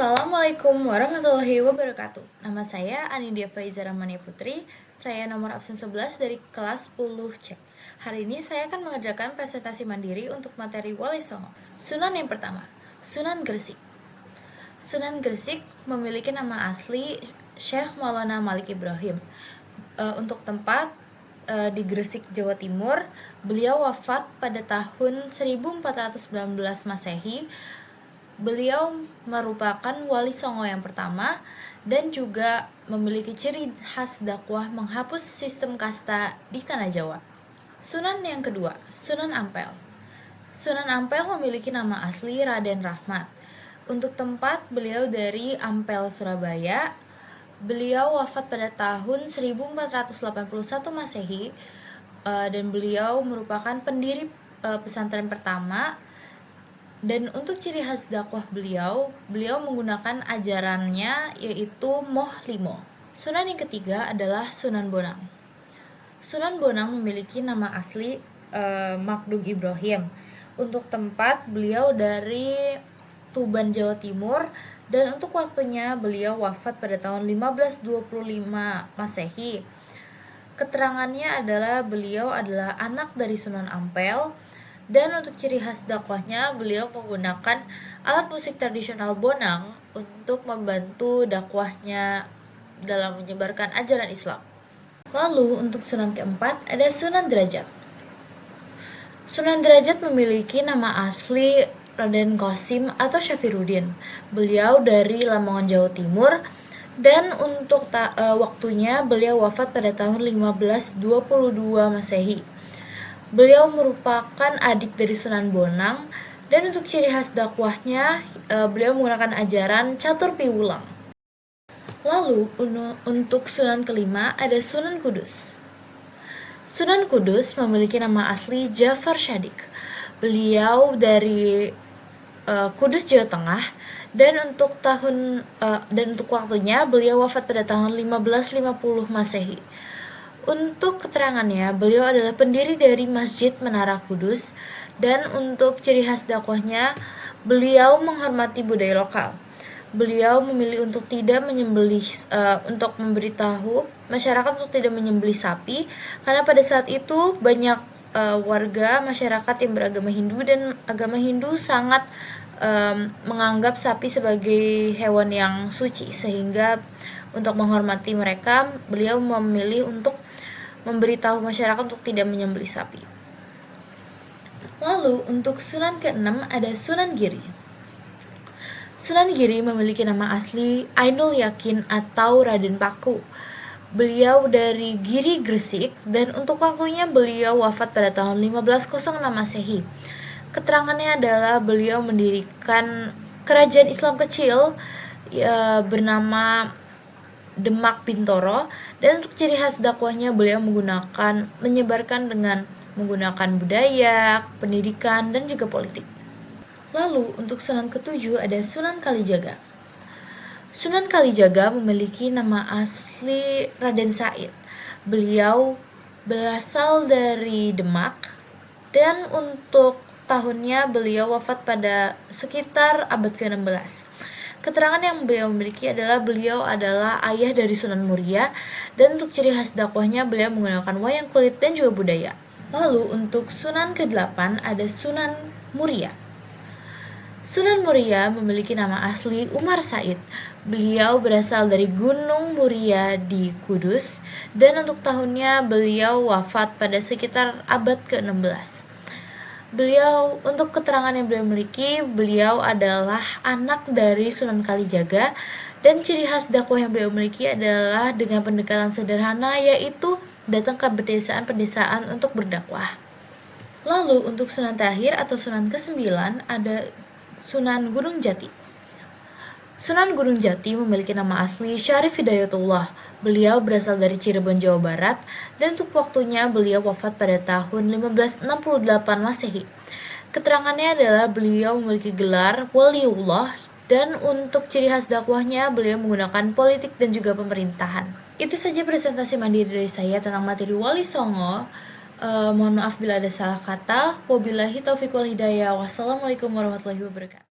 Assalamualaikum warahmatullahi wabarakatuh. Nama saya Anidia Faiza Rahmania Putri. Saya nomor absen 11 dari kelas 10C. Hari ini saya akan mengerjakan presentasi mandiri untuk materi Wali Songo. Sunan yang pertama, Sunan Gresik. Sunan Gresik memiliki nama asli Syekh Maulana Malik Ibrahim. Untuk tempat di Gresik, Jawa Timur, beliau wafat pada tahun 1419 Masehi. Beliau merupakan Wali Songo yang pertama dan juga memiliki ciri khas dakwah menghapus sistem kasta di Tanah Jawa. Sunan yang kedua, Sunan Ampel. Sunan Ampel memiliki nama asli Raden Rahmat. Untuk tempat, beliau dari Ampel, Surabaya. Beliau wafat pada tahun 1481 Masehi dan beliau merupakan pendiri pesantren pertama. Dan untuk ciri khas dakwah beliau menggunakan ajarannya yaitu Moh Limo. Sunan yang ketiga adalah Sunan Bonang. Sunan Bonang memiliki nama asli Magdum Ibrahim. Untuk tempat, beliau dari Tuban, Jawa Timur, dan untuk waktunya beliau wafat pada tahun 1525 Masehi. Keterangannya adalah beliau adalah anak dari Sunan Ampel. Dan untuk ciri khas dakwahnya, beliau menggunakan alat musik tradisional Bonang untuk membantu dakwahnya dalam menyebarkan ajaran Islam. Lalu untuk Sunan keempat ada Sunan Derajat. Sunan Derajat memiliki nama asli Raden Qasim atau Syafiruddin. Beliau dari Lamongan, Jawa Timur. Dan untuk waktunya beliau wafat pada tahun 1522 Masehi. Beliau merupakan adik dari Sunan Bonang, dan untuk ciri khas dakwahnya, beliau menggunakan ajaran Catur Piwulang. Lalu untuk Sunan kelima ada Sunan Kudus. Sunan Kudus memiliki nama asli Jafar Shadiq. Beliau dari Kudus, Jawa Tengah, dan untuk waktunya beliau wafat pada tahun 1550 Masehi. Untuk keterangannya, beliau adalah pendiri dari Masjid Menara Kudus, dan untuk ciri khas dakwahnya, beliau menghormati budaya lokal. Beliau memilih untuk tidak menyembelih, untuk memberitahu masyarakat untuk tidak menyembelih sapi, karena pada saat itu banyak warga masyarakat yang beragama Hindu, dan agama Hindu sangat menganggap sapi sebagai hewan yang suci, sehingga untuk menghormati mereka, beliau memilih untuk memberitahu masyarakat untuk tidak menyembelih sapi. Lalu untuk Sunan ke-6 ada Sunan Giri. Sunan Giri memiliki nama asli Ainul Yakin atau Raden Paku. Beliau dari Giri, Gresik, dan untuk waktunya beliau wafat pada tahun 1506 Masehi. Keterangannya adalah beliau mendirikan kerajaan Islam kecil bernama Demak Bintoro, dan untuk ciri khas dakwahnya beliau menyebarkan dengan menggunakan budaya, pendidikan, dan juga politik. Lalu untuk Sunan ke-7 ada Sunan Kalijaga. Sunan Kalijaga memiliki nama asli Raden Said. Beliau berasal dari Demak, dan untuk tahunnya beliau wafat pada sekitar abad ke-16. Keterangan yang beliau miliki adalah beliau adalah ayah dari Sunan Muria, dan untuk ciri khas dakwahnya beliau menggunakan wayang kulit dan juga budaya. Lalu untuk Sunan ke-8 ada Sunan Muria. Sunan Muria memiliki nama asli Umar Said. Beliau berasal dari Gunung Muria di Kudus, dan untuk tahunnya beliau wafat pada sekitar abad ke-16. Untuk keterangan yang beliau miliki, beliau adalah anak dari Sunan Kalijaga, dan ciri khas dakwah yang beliau miliki adalah dengan pendekatan sederhana, yaitu datang ke pedesaan-pedesaan untuk berdakwah. Lalu untuk Sunan terakhir atau Sunan ke-9 ada Sunan Gunung Jati. Sunan Gunung Jati memiliki nama asli Syarif Hidayatullah. Beliau berasal dari Cirebon, Jawa Barat, dan untuk waktunya beliau wafat pada tahun 1568 Masehi. Keterangannya adalah beliau memiliki gelar Waliullah, dan untuk ciri khas dakwahnya beliau menggunakan politik dan juga pemerintahan. Itu saja presentasi mandiri dari saya tentang materi Wali Songo. Mohon maaf bila ada salah kata. Wabillahi taufiq wal hidayah. Wassalamualaikum warahmatullahi wabarakatuh.